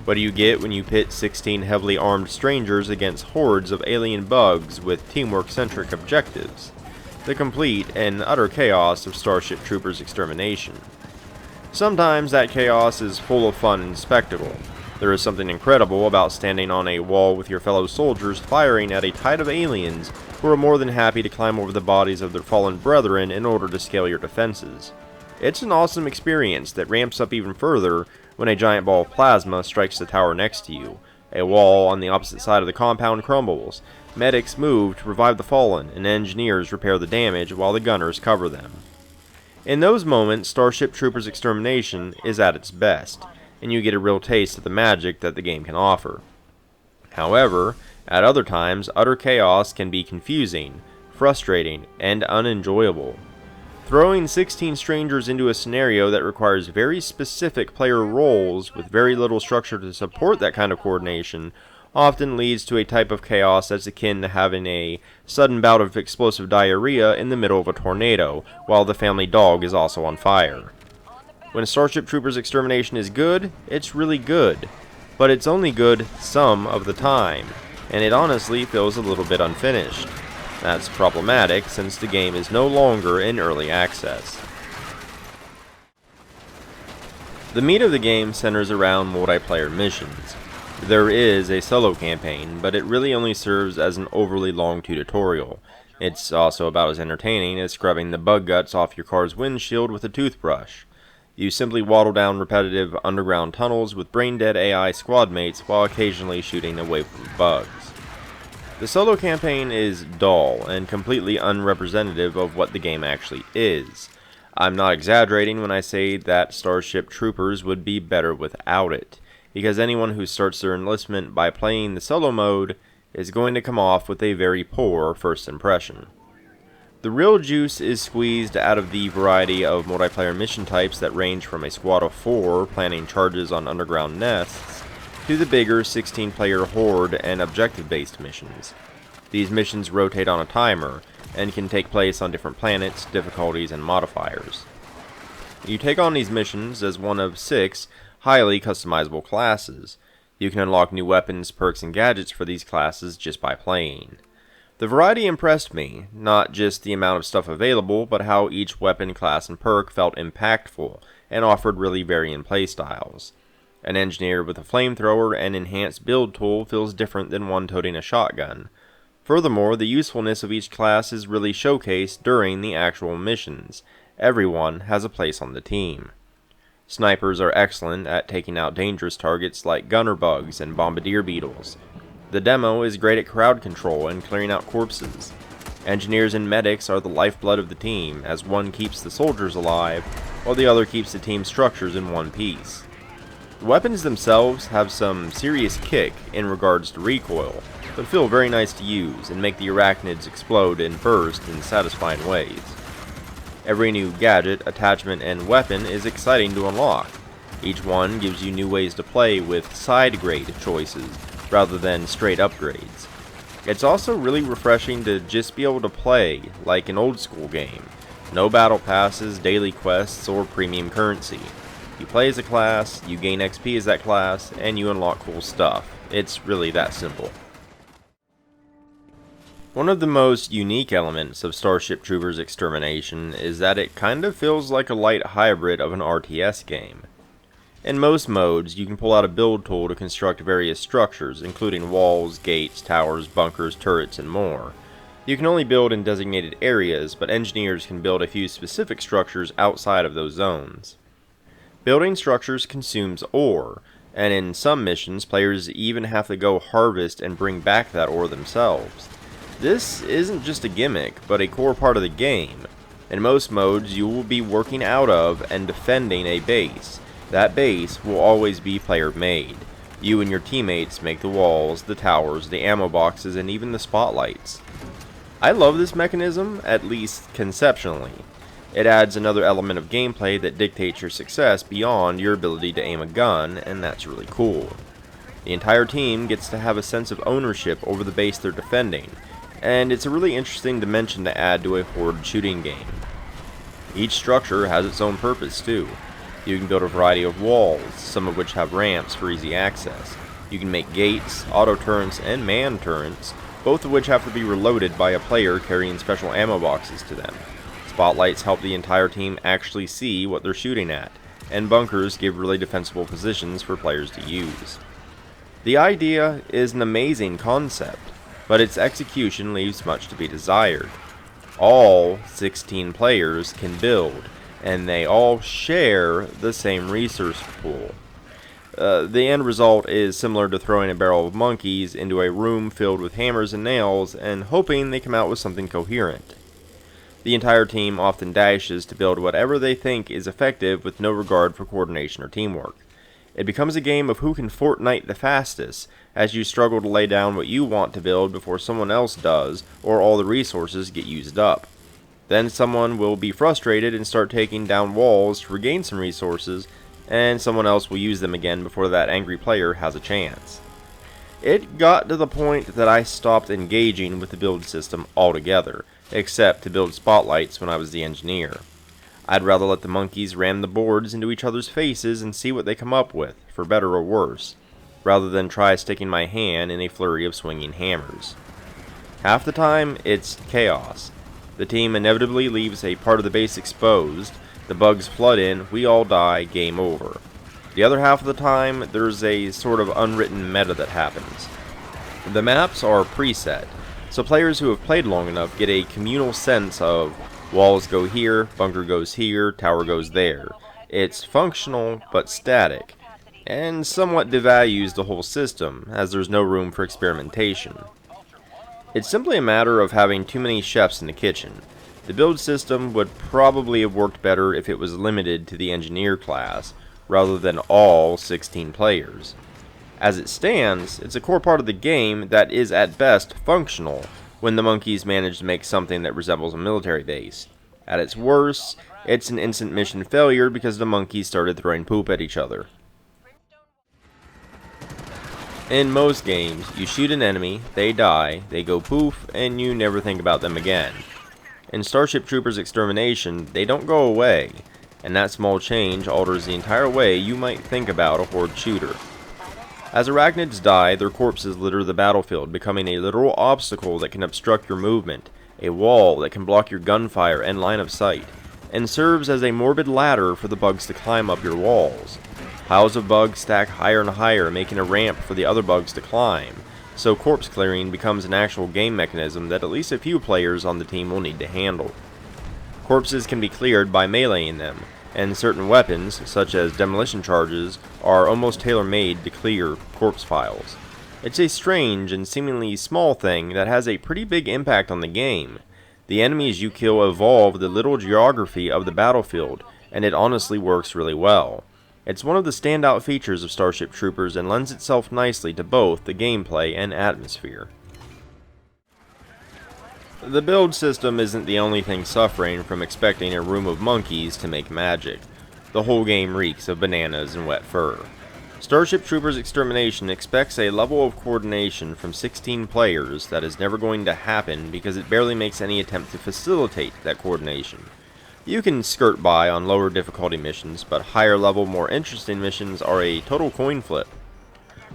What do you get when you pit 16 heavily armed strangers against hordes of alien bugs with teamwork-centric objectives? The complete and utter chaos of Starship Troopers Extermination. Sometimes that chaos is full of fun and spectacle. There is something incredible about standing on a wall with your fellow soldiers firing at a tide of aliens who are more than happy to climb over the bodies of their fallen brethren in order to scale your defenses. It's an awesome experience that ramps up even further when a giant ball of plasma strikes the tower next to you. A wall on the opposite side of the compound crumbles, medics move to revive the fallen, and engineers repair the damage while the gunners cover them. In those moments, Starship Troopers Extermination is at its best, and you get a real taste of the magic that the game can offer. However, at other times, utter chaos can be confusing, frustrating, and unenjoyable. Throwing 16 strangers into a scenario that requires very specific player roles with very little structure to support that kind of coordination often leads to a type of chaos that's akin to having a sudden bout of explosive diarrhea in the middle of a tornado while the family dog is also on fire. When Starship Troopers Extermination is good, it's really good, but it's only good some of the time, and it honestly feels a little bit unfinished. That's problematic since the game is no longer in early access. The meat of the game centers around multiplayer missions. There is a solo campaign, but it really only serves as an overly long tutorial. It's also about as entertaining as scrubbing the bug guts off your car's windshield with a toothbrush. You simply waddle down repetitive underground tunnels with brain-dead AI squad mates while occasionally shooting away from bugs. The solo campaign is dull and completely unrepresentative of what the game actually is. I'm not exaggerating when I say that Starship Troopers would be better without it, because anyone who starts their enlistment by playing the solo mode is going to come off with a very poor first impression. The real juice is squeezed out of the variety of multiplayer mission types that range from a squad of 4 planning charges on underground nests to the bigger 16-player horde and objective-based missions. These missions rotate on a timer and can take place on different planets, difficulties, and modifiers. You take on these missions as one of 6 highly customizable classes. You can unlock new weapons, perks, and gadgets for these classes just by playing. The variety impressed me, not just the amount of stuff available, but how each weapon, class, and perk felt impactful and offered really varying playstyles. An engineer with a flamethrower and enhanced build tool feels different than one toting a shotgun. Furthermore, the usefulness of each class is really showcased during the actual missions. Everyone has a place on the team. Snipers are excellent at taking out dangerous targets like gunner bugs and bombardier beetles. The demo is great at crowd control and clearing out corpses. Engineers and medics are the lifeblood of the team, as one keeps the soldiers alive, while the other keeps the team's structures in one piece. The weapons themselves have some serious kick in regards to recoil, but feel very nice to use and make the arachnids explode and burst in satisfying ways. Every new gadget, attachment, and weapon is exciting to unlock. Each one gives you new ways to play with side grade choices rather than straight upgrades. It's also really refreshing to just be able to play like an old school game. No battle passes, daily quests, or premium currency. You play as a class, you gain XP as that class, and you unlock cool stuff. It's really that simple. One of the most unique elements of Starship Troopers Extermination is that it kind of feels like a light hybrid of an RTS game. In most modes, you can pull out a build tool to construct various structures, including walls, gates, towers, bunkers, turrets, and more. You can only build in designated areas, but engineers can build a few specific structures outside of those zones. Building structures consumes ore, and in some missions, players even have to go harvest and bring back that ore themselves. This isn't just a gimmick, but a core part of the game. In most modes, you will be working out of and defending a base. That base will always be player-made. You and your teammates make the walls, the towers, the ammo boxes, and even the spotlights. I love this mechanism, at least conceptually. It adds another element of gameplay that dictates your success beyond your ability to aim a gun, and that's really cool. The entire team gets to have a sense of ownership over the base they're defending, and it's a really interesting dimension to add to a horde shooting game. Each structure has its own purpose too. You can build a variety of walls, some of which have ramps for easy access. You can make gates, auto turrets, and man turrets, both of which have to be reloaded by a player carrying special ammo boxes to them. Spotlights help the entire team actually see what they're shooting at, and bunkers give really defensible positions for players to use. The idea is an amazing concept, but its execution leaves much to be desired. All 16 players can build, and they all share the same resource pool. The end result is similar to throwing a barrel of monkeys into a room filled with hammers and nails and hoping they come out with something coherent. The entire team often dashes to build whatever they think is effective with no regard for coordination or teamwork. It becomes a game of who can Fortnite the fastest, as you struggle to lay down what you want to build before someone else does, or all the resources get used up. Then someone will be frustrated and start taking down walls to regain some resources, and someone else will use them again before that angry player has a chance. It got to the point that I stopped engaging with the build system altogether, except to build spotlights when I was the engineer. I'd rather let the monkeys ram the boards into each other's faces and see what they come up with, for better or worse, rather than try sticking my hand in a flurry of swinging hammers. Half the time, it's chaos. The team inevitably leaves a part of the base exposed, the bugs flood in, we all die, game over. The other half of the time, there's a sort of unwritten meta that happens. The maps are preset, so players who have played long enough get a communal sense of walls go here, bunker goes here, tower goes there. It's functional, but static, and somewhat devalues the whole system, as there's no room for experimentation. It's simply a matter of having too many chefs in the kitchen. The build system would probably have worked better if it was limited to the engineer class, rather than all 16 players. As it stands, it's a core part of the game that is at best functional, when the monkeys manage to make something that resembles a military base. At its worst, it's an instant mission failure because the monkeys started throwing poop at each other. In most games, you shoot an enemy, they die, they go poof, and you never think about them again. In Starship Troopers Extermination, they don't go away, and that small change alters the entire way you might think about a horde shooter. As arachnids die, their corpses litter the battlefield, becoming a literal obstacle that can obstruct your movement, a wall that can block your gunfire and line of sight, and serves as a morbid ladder for the bugs to climb up your walls. Piles of bugs stack higher and higher, making a ramp for the other bugs to climb, so corpse clearing becomes an actual game mechanism that at least a few players on the team will need to handle. Corpses can be cleared by meleeing them, and certain weapons, such as demolition charges, are almost tailor-made to clear corpse piles. It's a strange and seemingly small thing that has a pretty big impact on the game. The enemies you kill evolve the little geography of the battlefield, and it honestly works really well. It's one of the standout features of Starship Troopers and lends itself nicely to both the gameplay and atmosphere. The build system isn't the only thing suffering from expecting a room of monkeys to make magic. The whole game reeks of bananas and wet fur. Starship Troopers Extermination expects a level of coordination from 16 players that is never going to happen because it barely makes any attempt to facilitate that coordination. You can skirt by on lower difficulty missions, but higher level, more interesting missions are a total coin flip.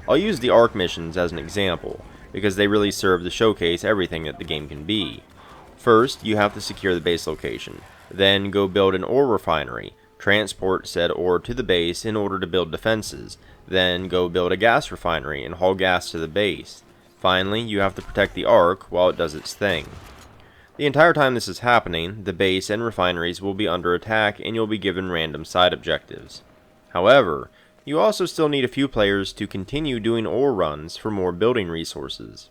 I'll use the Ark missions as an example, because they really serve to showcase everything that the game can be. First, you have to secure the base location, then go build an ore refinery, transport said ore to the base in order to build defenses, then go build a gas refinery and haul gas to the base. Finally, you have to protect the Ark while it does its thing. The entire time this is happening, the base and refineries will be under attack and you'll be given random side objectives. However, you also still need a few players to continue doing ore runs for more building resources.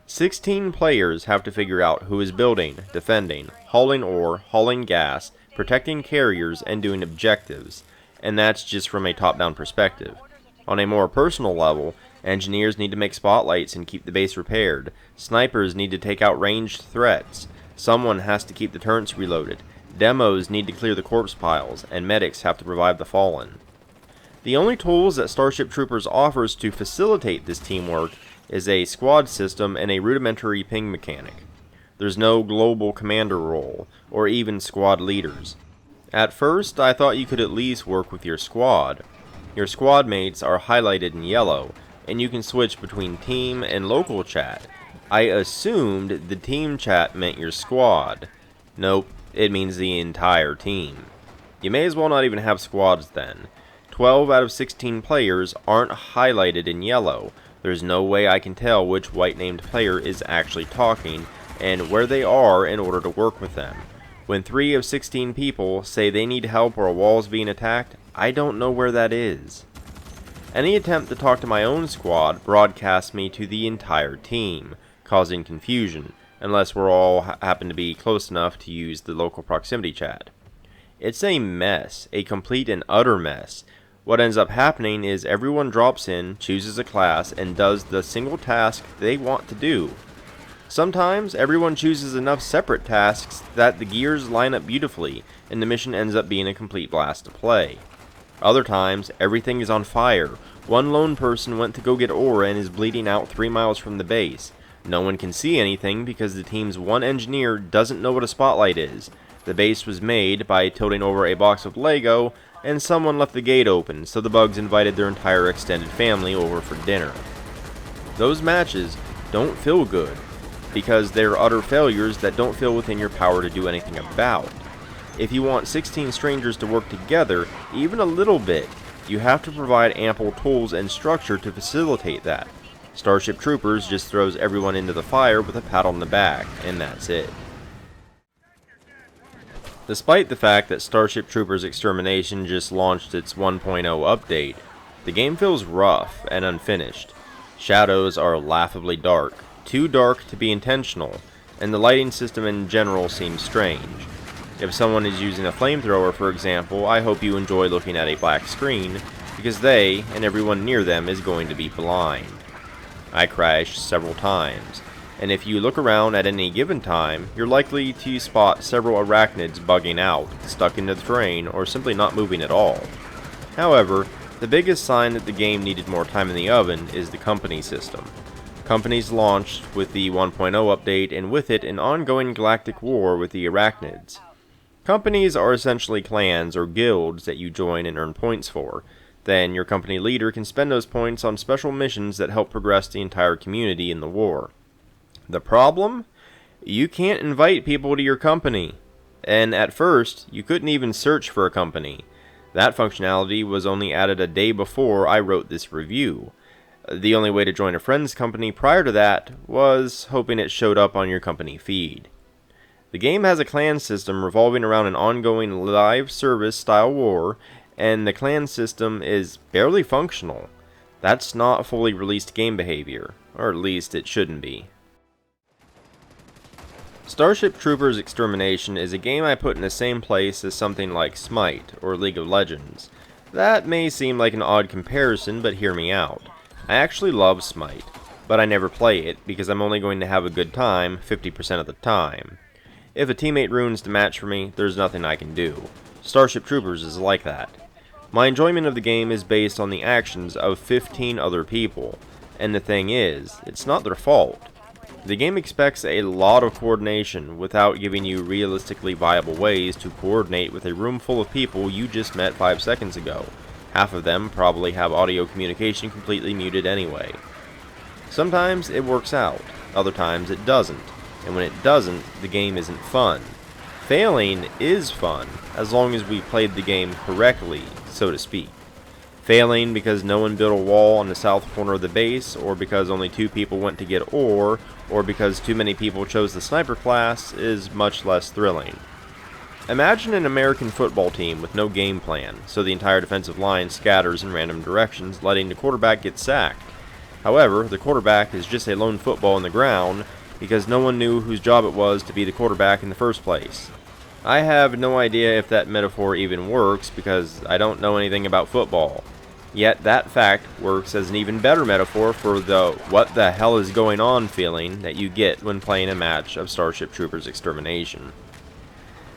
16 players have to figure out who is building, defending, hauling ore, hauling gas, protecting carriers, and doing objectives, and that's just from a top-down perspective. On a more personal level, engineers need to make spotlights and keep the base repaired, snipers need to take out ranged threats, someone has to keep the turrets reloaded, demos need to clear the corpse piles, and medics have to revive the fallen. The only tools that Starship Troopers offers to facilitate this teamwork is a squad system and a rudimentary ping mechanic. There's no global commander role, or even squad leaders. At first, I thought you could at least work with your squad. Your squad mates are highlighted in yellow, and you can switch between team and local chat. I assumed the team chat meant your squad. Nope, it means the entire team. You may as well not even have squads then. 12 out of 16 players aren't highlighted in yellow. There's no way I can tell which white named player is actually talking and where they are in order to work with them. When 3 of 16 people say they need help or a wall is being attacked, I don't know where that is. Any attempt to talk to my own squad broadcasts me to the entire team, causing confusion, unless we're all happen to be close enough to use the local proximity chat. It's a mess, a complete and utter mess. What ends up happening is everyone drops in, chooses a class, and does the single task they want to do. Sometimes everyone chooses enough separate tasks that the gears line up beautifully, and the mission ends up being a complete blast to play. Other times, everything is on fire. One lone person went to go get ore and is bleeding out 3 miles from the base. No one can see anything because the team's one engineer doesn't know what a spotlight is. The base was made by tilting over a box of Lego, and someone left the gate open, so the bugs invited their entire extended family over for dinner. Those matches don't feel good, because they're utter failures that don't feel within your power to do anything about. If you want 16 strangers to work together, even a little bit, you have to provide ample tools and structure to facilitate that. Starship Troopers just throws everyone into the fire with a pat on the back, and that's it. Despite the fact that Starship Troopers Extermination just launched its 1.0 update, the game feels rough and unfinished. Shadows are laughably dark, too dark to be intentional, and the lighting system in general seems strange. If someone is using a flamethrower, for example, I hope you enjoy looking at a black screen, because they, and everyone near them, is going to be blind. I crashed several times, and if you look around at any given time, you're likely to spot several arachnids bugging out, stuck in the terrain, or simply not moving at all. However, the biggest sign that the game needed more time in the oven is the company system. Companies launched with the 1.0 update, and with it an ongoing galactic war with the arachnids. Companies are essentially clans or guilds that you join and earn points for. Then your company leader can spend those points on special missions that help progress the entire community in the war. The problem? You can't invite people to your company. And at first, you couldn't even search for a company. That functionality was only added a day before I wrote this review. The only way to join a friend's company prior to that was hoping it showed up on your company feed. The game has a clan system revolving around an ongoing live service style war, and the clan system is barely functional. That's not fully released game behavior, or at least it shouldn't be. Starship Troopers Extermination is a game I put in the same place as something like Smite or League of Legends. That may seem like an odd comparison, but hear me out. I actually love Smite, but I never play it because I'm only going to have a good time 50% of the time. If a teammate ruins the match for me, there's nothing I can do. Starship Troopers is like that. My enjoyment of the game is based on the actions of 15 other people, and the thing is, it's not their fault. The game expects a lot of coordination without giving you realistically viable ways to coordinate with a room full of people you just met 5 seconds ago. Half of them probably have audio communication completely muted anyway. Sometimes it works out, other times it doesn't, and when it doesn't, the game isn't fun. Failing is fun, as long as we played the game correctly, so to speak. Failing because no one built a wall on the south corner of the base, or because only 2 people went to get ore, or because too many people chose the sniper class is much less thrilling. Imagine an American football team with no game plan, so the entire defensive line scatters in random directions, letting the quarterback get sacked. However, the quarterback is just a lone football on the ground, because no one knew whose job it was to be the quarterback in the first place. I have no idea if that metaphor even works, because I don't know anything about football. Yet that fact works as an even better metaphor for the what the hell is going on feeling that you get when playing a match of Starship Troopers Extermination.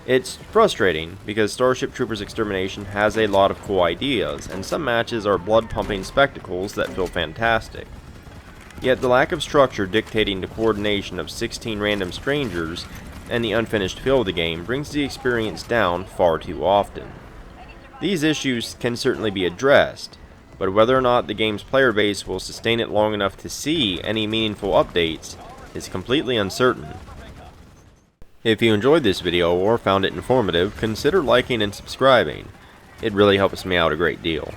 It's frustrating because Starship Troopers Extermination has a lot of cool ideas, and some matches are blood-pumping spectacles that feel fantastic. Yet the lack of structure dictating the coordination of 16 random strangers and the unfinished feel of the game brings the experience down far too often. These issues can certainly be addressed, but whether or not the game's player base will sustain it long enough to see any meaningful updates is completely uncertain. If you enjoyed this video or found it informative, consider liking and subscribing. It really helps me out a great deal.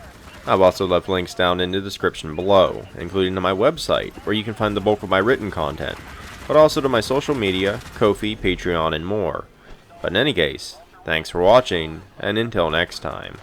I've also left links down in the description below, including to my website, where you can find the bulk of my written content, but also to my social media, Ko-fi, Patreon, and more. But in any case, thanks for watching, and until next time.